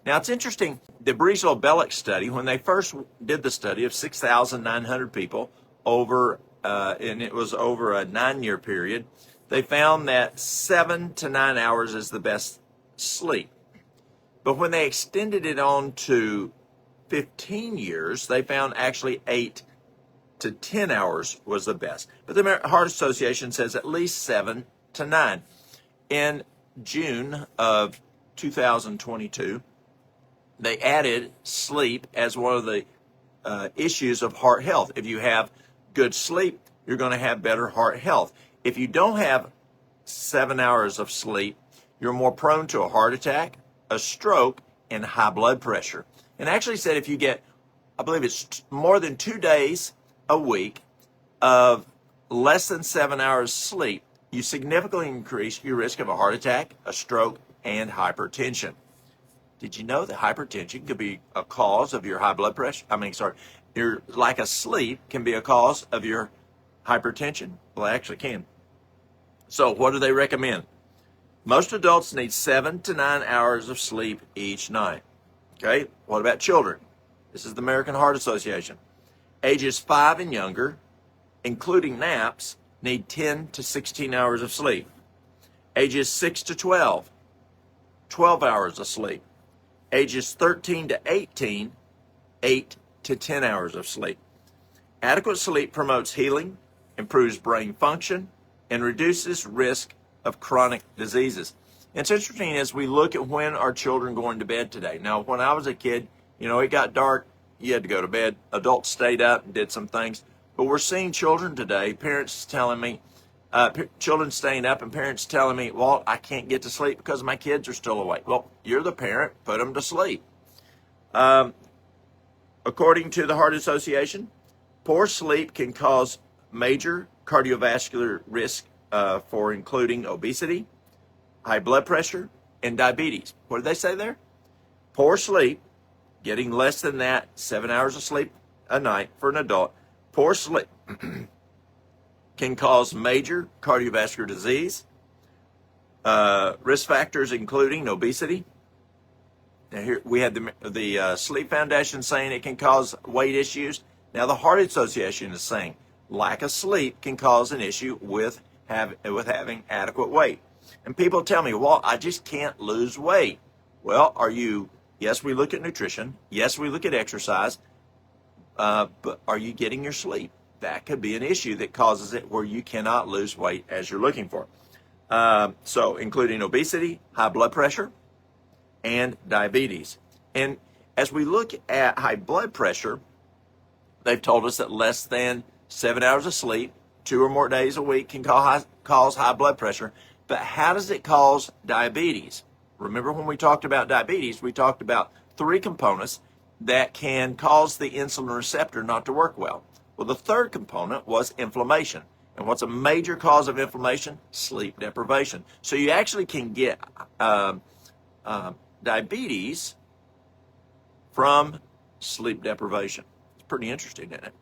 Now, it's interesting, the Breslov-Bellick study, when they first did the study of 6,900 people and it was over a 9-year period, they found that 7 to 9 hours is the best sleep. But when they extended it on to 15 years, they found actually 8 to 10 hours was the best. But the American Heart Association says at least 7 to 9. In June of 2022, they added sleep as one of the issues of heart health. If you have good sleep, you're going to have better heart health. If you don't have 7 hours of sleep, you're more prone to a heart attack, a stroke, and high blood pressure. And actually said if you get, I believe it's more than 2 days a week of less than 7 hours sleep, you significantly increase your risk of a heart attack, a stroke, and hypertension. Did you know that hypertension could be a cause of your high blood pressure? Your lack of sleep can be a cause of your hypertension. Well, it actually can. So what do they recommend? Most adults need 7 to 9 hours of sleep each night. Okay, what about children? This is the American Heart Association. Ages 5 and younger, including naps, need 10 to 16 hours of sleep. Ages 6 to 12, 12 hours of sleep. Ages 13 to 18, 8 to 10 hours of sleep. Adequate sleep promotes healing, improves brain function, and reduces risk of chronic diseases. It's interesting as we look at when our children going to bed today. Now, when I was a kid, it got dark, you had to go to bed. Adults stayed up and did some things. But we're seeing children today, parents telling me, children staying up and parents telling me, Walt, I can't get to sleep because my kids are still awake. Well, you're the parent, put them to sleep. According to the Heart Association, poor sleep can cause major cardiovascular risk for including obesity, high blood pressure, and diabetes. What did they say there? Poor sleep, getting less than that, 7 hours of sleep a night for an adult, poor sleep can cause major cardiovascular disease, risk factors including obesity. Now here we had the Sleep Foundation saying it can cause weight issues. Now the Heart Association is saying lack of sleep can cause an issue with having adequate weight. And people tell me, well, I just can't lose weight. Well, yes, we look at nutrition. Yes, we look at exercise. But are you getting your sleep? That could be an issue that causes it where you cannot lose weight as you're looking for. So including obesity, high blood pressure, and diabetes. And as we look at high blood pressure, they've told us that less than 7 hours of sleep, 2 or more days a week can cause high blood pressure. But how does it cause diabetes? Remember when we talked about diabetes, we talked about 3 components that can cause the insulin receptor not to work well. Well, the third component was inflammation. And what's a major cause of inflammation? Sleep deprivation. So you actually can get diabetes from sleep deprivation. It's pretty interesting, isn't it?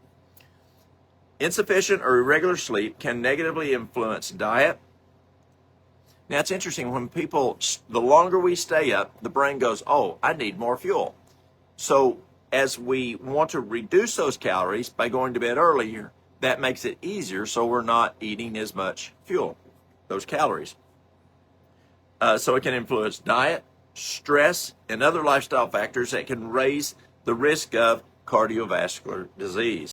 Insufficient or irregular sleep can negatively influence diet. Now, it's interesting when the longer we stay up, the brain goes, oh, I need more fuel. So as we want to reduce those calories by going to bed earlier, that makes it easier so we're not eating as much fuel, those calories. So it can influence diet, stress, and other lifestyle factors that can raise the risk of cardiovascular disease.